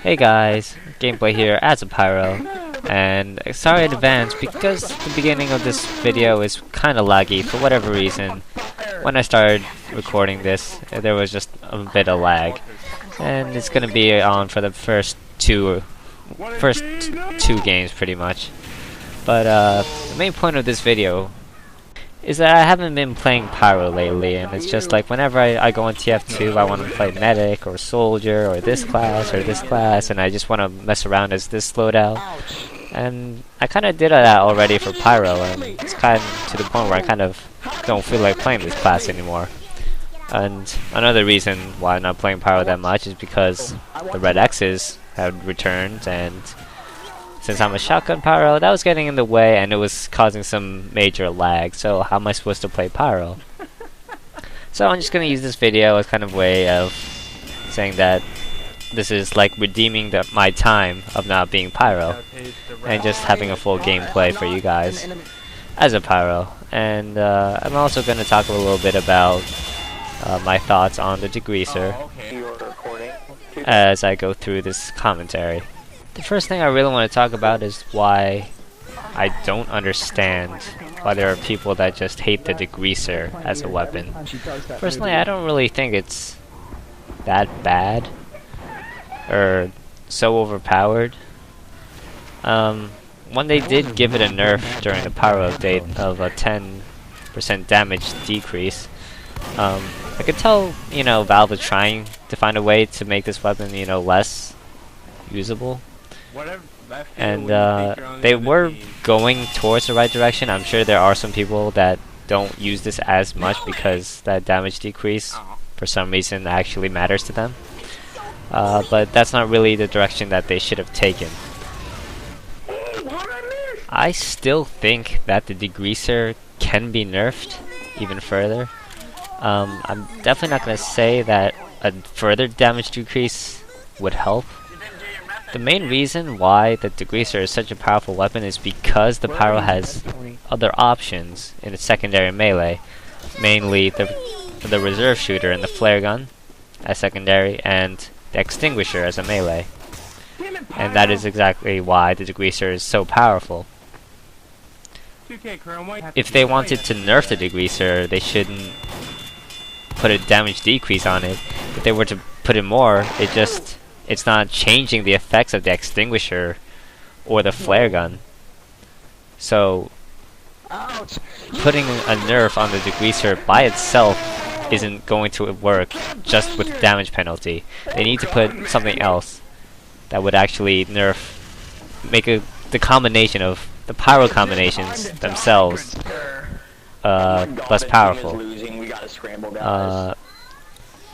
Hey guys, gameplay here as a Pyro, and sorry in advance because the beginning of this video is kinda laggy for whatever reason. When I started recording this, there was just a bit of lag, and it's gonna be on for the first two games pretty much. But the main point of this video is that I haven't been playing Pyro lately, and it's just like whenever I go on TF2 I want to play Medic or Soldier or this class, and I just want to mess around as this loadout. And I kind of did that already for Pyro, and it's kind of to the point where I kind of don't feel like playing this class anymore. And another reason why I'm not playing Pyro that much is because the Red X's had returned, and since I'm a shotgun Pyro, that was getting in the way and it was causing some major lag, so how am I supposed to play Pyro? So I'm just going to use this video as kind of way of saying that this is like redeeming my time of not being Pyro and just having a full gameplay for you guys as a Pyro. And I'm also going to talk a little bit about my thoughts on the Degreaser as I go through this commentary. The first thing I really want to talk about is why I don't understand why there are people that just hate the Degreaser as a weapon. Personally, I don't really think it's that bad or so overpowered. When they did give it a nerf during the Pyro update of a 10% damage decrease, I could tell, Valve was trying to find a way to make this weapon, less usable. And they were going towards the right direction. I'm sure there are some people that don't use this as much because that damage decrease for some reason actually matters to them. But that's not really the direction that they should have taken. I still think that the Degreaser can be nerfed even further. I'm definitely not going to say that a further damage decrease would help. The main reason why the Degreaser is such a powerful weapon is because the Pyro has other options in its secondary melee, mainly the reserve shooter and the flare gun as secondary, and the extinguisher as a melee. And that is exactly why the Degreaser is so powerful. If they wanted to nerf the Degreaser, they shouldn't put a damage decrease on it. If they were to put in more, it's not changing the effects of the extinguisher or the flare gun. So putting a nerf on the Degreaser by itself isn't going to work just with damage penalty. They need to put something else that would actually make the combination of the Pyro combinations themselves less powerful.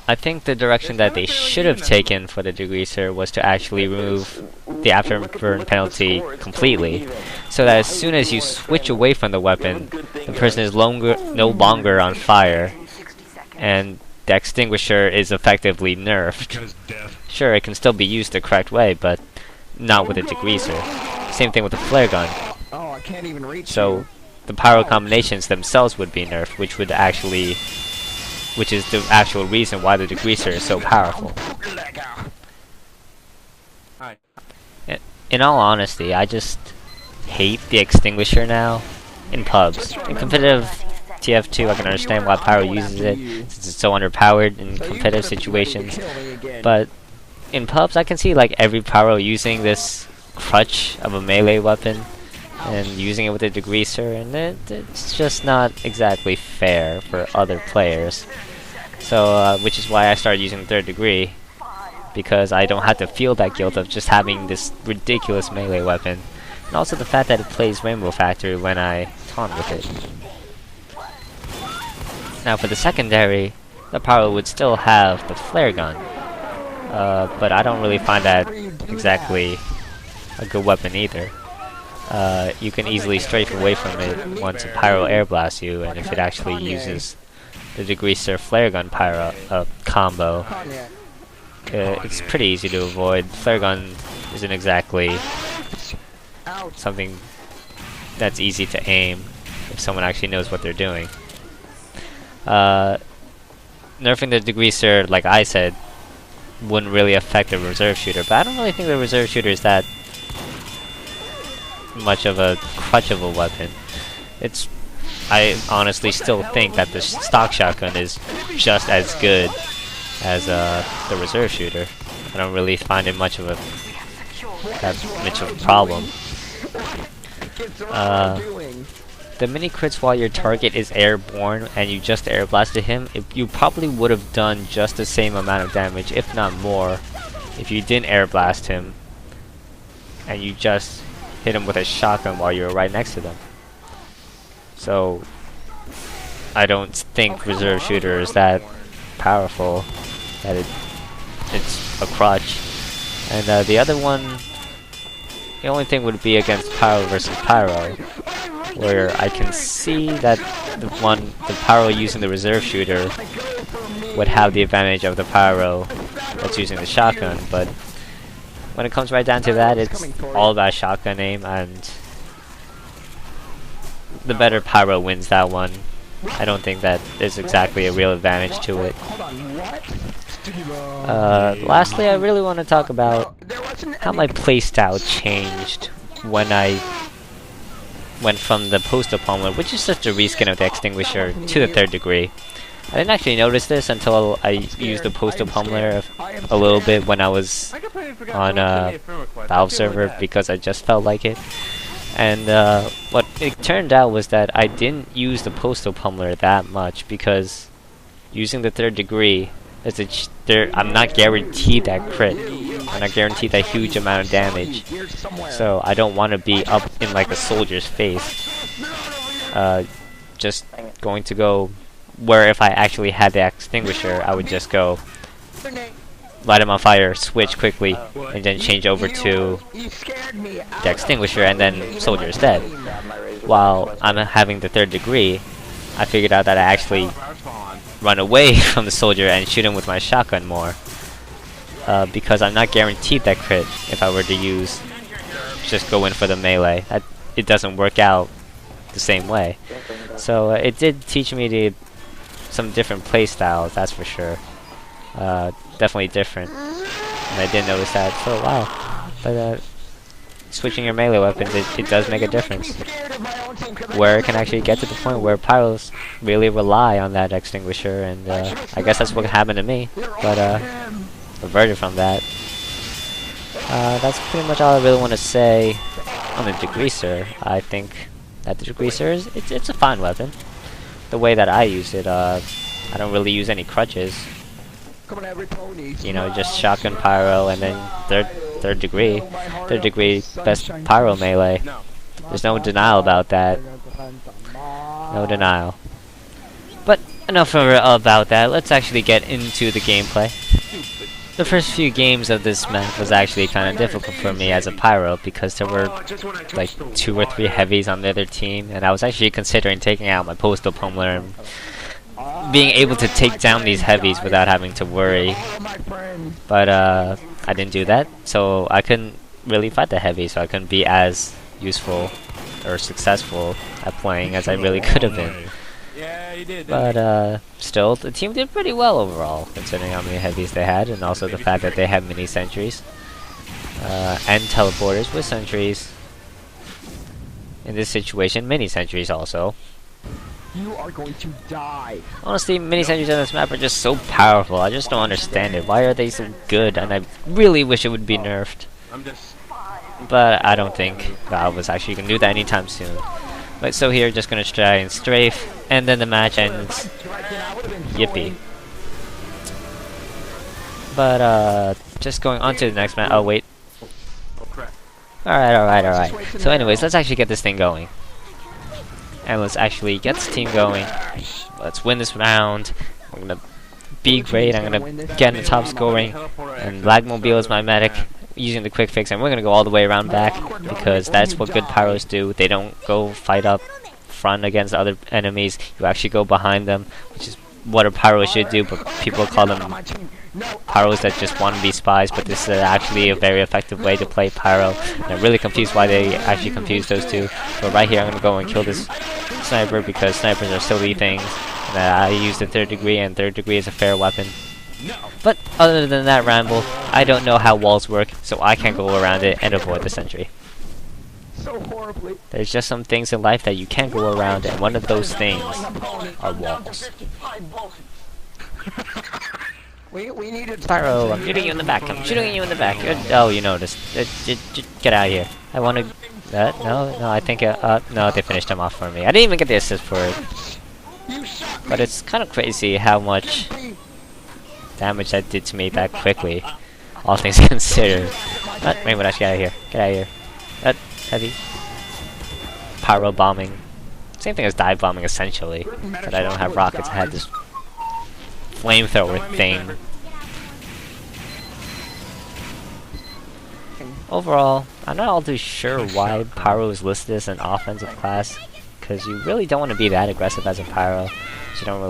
I think the direction that they should have taken for the Degreaser was to actually remove the afterburn penalty completely, so that as soon as you switch away from the weapon, the person is no longer on fire, and the extinguisher is effectively nerfed. Sure, it can still be used the correct way, but not with a Degreaser. Same thing with the flare gun. So the Pyro combinations themselves would be nerfed, which is the actual reason why the Degreaser is so powerful. In all honesty, I just hate the extinguisher now in pubs. In competitive TF2, I can understand why Pyro uses it, since it's so underpowered in competitive situations. But in pubs, I can see like every Pyro using this crutch of a melee weapon and using it with a Degreaser, and it's just not exactly fair for other players. So, which is why I started using the third degree, because I don't have to feel that guilt of just having this ridiculous melee weapon, and also the fact that it plays Rainbow Factory when I taunt with it. Now for the secondary, the Pyro would still have the flare gun, but I don't really find that exactly a good weapon either. You can easily strafe away from it once a Pyro air blasts you, and if it actually uses the Degreaser flare gun Pyro combo, it's pretty easy to avoid. Flare gun isn't exactly something that's easy to aim if someone actually knows what they're doing. Nerfing the Degreaser, like I said, wouldn't really affect the reserve shooter, but I don't really think the reserve shooter is that much of a crutch of a weapon. I honestly still think that the stock shotgun is just as good as the reserve shooter. I don't really find it much of a problem. The mini crits while your target is airborne and you just air blasted him, you probably would have done just the same amount of damage, if not more, if you didn't air blast him and you just hit him with a shotgun while you were right next to them. So I don't think reserve shooter is that powerful that it's a crutch. And the other one, the only thing would be against Pyro versus Pyro, where I can see that the Pyro using the reserve shooter would have the advantage of the Pyro that's using the shotgun, but when it comes right down to that, it's all about shotgun aim, and the better Pyro wins that one. I don't think that there's exactly a real advantage to it. Lastly, I really want to talk about how my playstyle changed when I went from the Postal Pummeler, which is just a reskin of the Extinguisher, to the 3rd degree. I didn't actually notice this until I used the Postal Pummeler a little bit when I was on Valve server, because I just felt like it. And what it turned out was that I didn't use the Postal Pummeler that much, because using the 3rd degree, I'm not guaranteed that crit. I'm not guaranteed that huge amount of damage. So I don't want to be up in like a soldier's face. Just going to go where if I actually had the Extinguisher, I would just go light him on fire, switch quickly, and then change over to the Extinguisher, and then soldier is dead. While I'm having the 3rd degree, I figured out that I actually run away from the soldier and shoot him with my shotgun more, because I'm not guaranteed that crit if I were to just go in for the melee. It doesn't work out the same way. So it did teach me some different play styles, that's for sure. Definitely different, and I did notice that for a while. But switching your melee weapons, it does make a difference, where it can actually get to the point where Pyros really rely on that Extinguisher, and I guess that's what happened to me, but averted from that. That's pretty much all I really want to say on the Degreaser. I think that the Degreaser it's a fine weapon. The way that I use it, I don't really use any crutches. You know, just shotgun Pyro, and then third degree best Pyro melee. There's no denial about that. No denial. But enough about that. Let's actually get into the gameplay. The first few games of this map was actually kind of difficult for me as a Pyro, because there were like 2 or 3 heavies on the other team, and I was actually considering taking out my Postal Pummeler and being able to take down these heavies without having to worry. But I didn't do that, so I couldn't really fight the heavy, so I couldn't be as useful or successful at playing as I really could have been. But still, the team did pretty well overall, considering how many heavies they had, and also the fact that they had mini sentries and teleporters with sentries. In this situation, mini sentries also. You are going to die. Honestly, mini sentries on this map are just so powerful. I just don't understand it. Why are they so good? And I really wish it would be nerfed. But I don't think Valve was actually going to do that anytime soon. But so here, just going to try and strafe, and then the match ends. Yippee. But just going on to the next match. Oh wait. Alright. So anyways, let's actually get this thing going. And let's actually get this team going. Let's win this round. We're gonna be great. I'm gonna get in the top scoring. And Lagmobile is my medic, using the quick fix, and we're gonna go all the way around back, because that's what good Pyros do. They don't go fight up front against other enemies. You actually go behind them, which is what a Pyro should do, but people call them Pyros that just want to be spies, but this is actually a very effective way to play Pyro. And I'm really confused why they actually confused those two. But right here I'm going to go and kill this sniper, because snipers are silly things. And I use the 3rd degree, and 3rd degree is a fair weapon. But other than that ramble, I don't know how walls work, so I can't go around it and avoid the sentry. So horribly. There's just some things in life that you can't go around, and one of those things are walls. We needed Pyro, I'm shooting you in the back. I'm shooting you in the back. Oh, you noticed. Get out of here. I want to. No, I think. No, they finished him off for me. I didn't even get the assist for it. But it's kind of crazy how much damage that did to me that quickly, all things considered. Rainbow Dash, get out of here. Get out of here. Heavy. Pyro bombing. Same thing as dive bombing, essentially. But I don't have rockets. I had this flamethrower thing. Overall, I'm not all too sure why Pyro is listed as an offensive class, because you really don't want to be that aggressive as a Pyro. You don't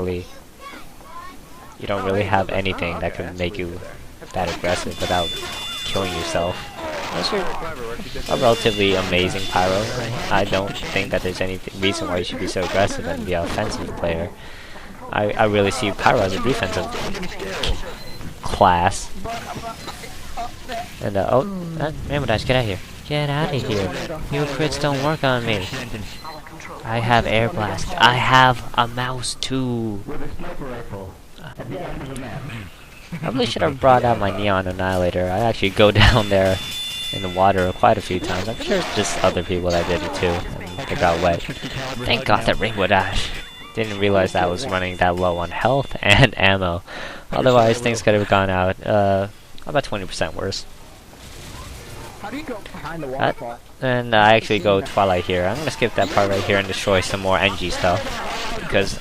really have anything that can make you that aggressive without killing yourself. Unless you're a relatively amazing Pyro, I don't think that there's any reason why you should be so aggressive and be an offensive player. I really see Pyro as a defensive class. And Rainbow Dash, get out of here. Get out of here. You crits don't work on me. I have air blast. I have a mouse too. I really should have brought out my Neon Annihilator. I actually go down there in the water quite a few times. I'm sure just other people that did it too, and they got wet. Thank God that Rainbow Dash didn't realize that I was running that low on health and ammo. Otherwise, things could have gone out about 20% worse. How do you go behind the waterfall? And I actually go Twilight here. I'm gonna skip that part right here and destroy some more NG stuff, because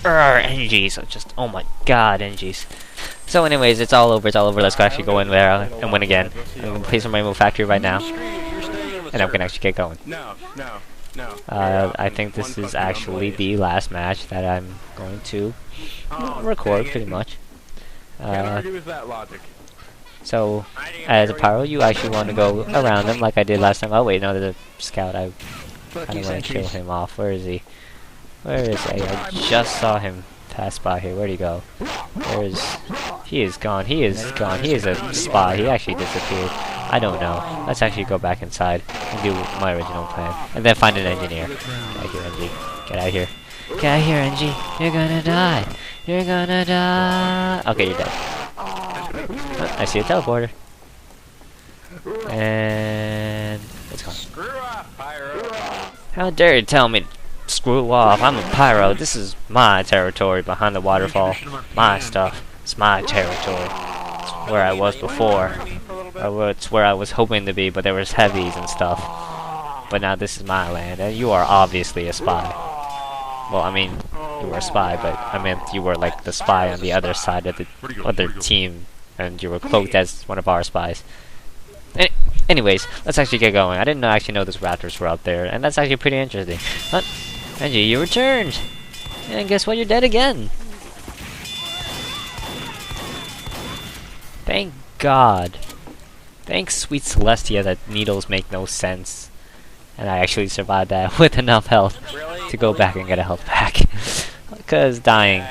NGs are just, oh my god, NGs. So anyways, it's all over, let's go actually go in there and win again. I'm gonna play some Rainbow Factory right now, and I'm gonna actually get going. I think this is actually the last match that I'm going to record, pretty much. So, as a Pyro, you actually want to go around them like I did last time. Oh wait, no, there's a scout. I kind of want to kill him off. Where is he? Where is he? I just saw him pass by here. Where'd he go? He is gone. He is gone. He is a spy. He actually disappeared. I don't know. Let's actually go back inside and do my original plan. And then find an engineer. Get out here, NG. Get out here. Get out here, NG. You're gonna die. You're gonna die. Okay, you're dead. Oh, I see a teleporter. And it's gone. How dare you tell me to screw off? I'm a Pyro. This is my territory behind the waterfall. My stuff. It's my territory. It's where I was before. It's where I was hoping to be, but there was heavies and stuff. But now this is my land, and you are obviously a spy. Well, I mean, you were a spy, but I meant you were like the spy on the other side of the other team, and you were cloaked as one of our spies. Anyways, let's actually get going. I didn't actually know those raptors were out there, and that's actually pretty interesting. But, Angie, you returned! And guess what? You're dead again! Thank God. Thanks, sweet Celestia, that needles make no sense. And I actually survived that with enough health to go back and get a health pack. Because dying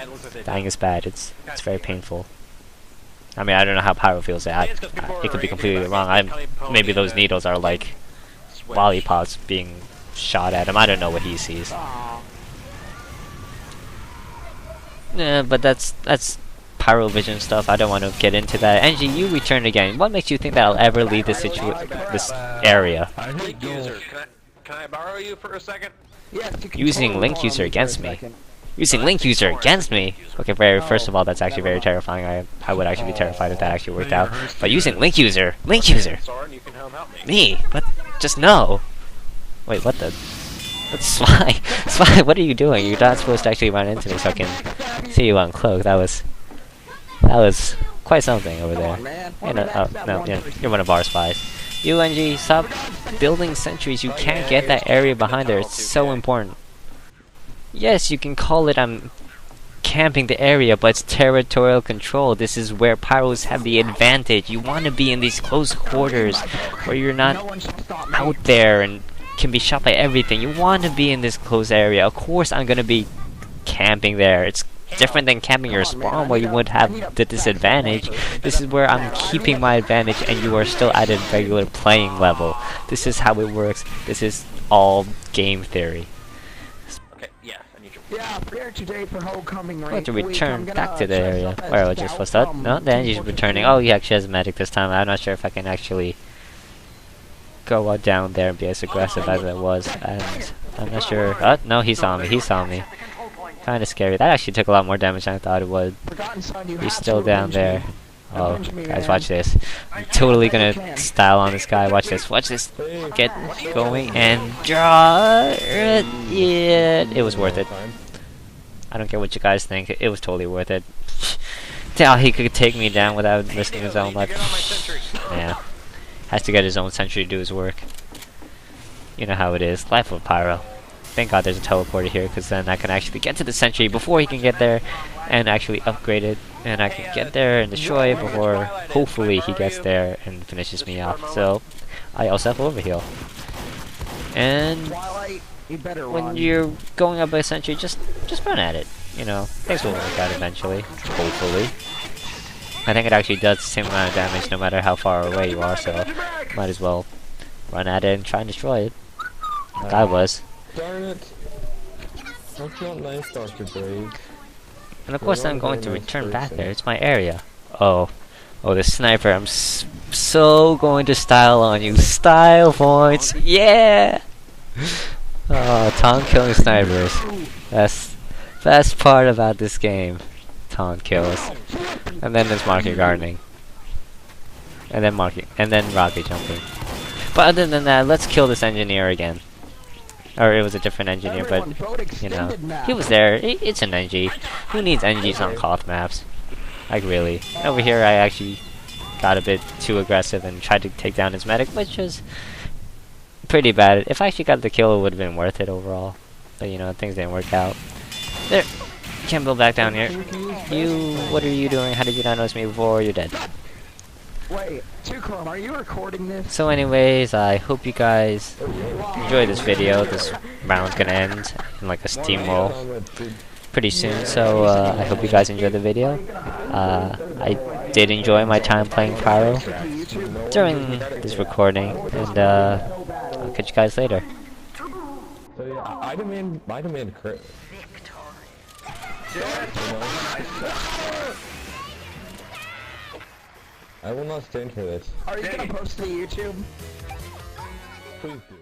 is bad. It's very painful. I mean, I don't know how Pyro feels. It could be completely wrong. Maybe those needles are like lollipops being shot at him. I don't know what he sees. Yeah, but that's Pyro vision stuff. I don't want to get into that. Angie, you returned again. What makes you think that I'll ever leave this area? Can I borrow you for a second? Using link user against me. Using link user against me? Okay, first of all, that's actually very terrifying. I would actually be terrified if that actually worked out. But using link user! Link user! Me? But just no! Wait, what the? That's Sly! Sly, what are you doing? You're not supposed to actually run into me so I can see you uncloaked. That was quite something over there. Hey, no, yeah, you're one of our spies. UNG, stop building sentries. You can't get that area behind there. It's so important. Yes, you can call it I'm camping the area, but it's territorial control. This is where Pyros have the advantage. You want to be in these close quarters where you're not out there and can be shot by everything. You want to be in this close area. Of course I'm going to be camping there. It's different than camping your spawn where you would have the disadvantage. This is where I'm keeping my advantage and you are still at a regular playing level. This is how it works. This is all game theory. Okay, yeah, I need your... Yeah, prepare today for homecoming I want to week. return I'm back to the gonna area. dress up Where I as just Cal was that? from No, then he's Fortune. returning. Oh, he actually has a medic this time. I'm not sure if I can actually go down there and be as aggressive as I was. And I'm not sure. Oh, no, he saw me. He saw me. Kind of scary. That actually took a lot more damage than I thought it would. Forgotten son, you He's have still to down avenge there. me. Oh, Avenge me, guys, man. watch this. I'm totally gonna style on this guy. Watch this. Watch this. Get going and draw it. Yeah, it was worth it. I don't care what you guys think. It was totally worth it. How he could take me down without risking his own life. Get on my sentry. Yeah. Has to get his own sentry to do his work. You know how it is. Life of Pyro. Thank God there's a teleporter here, because then I can actually get to the sentry before he can get there and actually upgrade it. And I can get there and destroy it before hopefully he gets there and finishes me off. So I also have overheal. And Twilight, you better when run. you're going up by a sentry, just run at it. You know, things will work out eventually. Hopefully. I think it actually does the same amount of damage no matter how far away you are, so might as well run at it and try and destroy it. Like I was. Darn it. That's not nice, Dr. Brave. And of course I'm going to return back there. It's my area. Oh. Oh, the sniper. I'm so going to style on you. Style points. Yeah! Oh, taunt killing snipers. That's best part about this game. Taunt kills. And then there's market gardening. And then rocket jumping. But other than that, let's kill this engineer again. Or it was a different engineer, but Everyone vote you know, extended map. he was there. It's an NG. Who needs NGs on Koth maps? Like really. Over here I actually got a bit too aggressive and tried to take down his medic, which was pretty bad. If I actually got the kill, it would have been worth it overall. But you know, things didn't work out. There. Can't build back down here. You, what are you doing? How did you not notice me before? You're dead. Wait, Tuchrome, are you recording this? So anyways, I hope you guys enjoy this video. This round's gonna end in like a steamroll pretty soon, so I hope you guys enjoyed the video. I did enjoy my time playing Pyro during this recording, and I'll catch you guys later. So yeah, I demand crit. I will not stand for this. Are you gonna post to YouTube? Please do.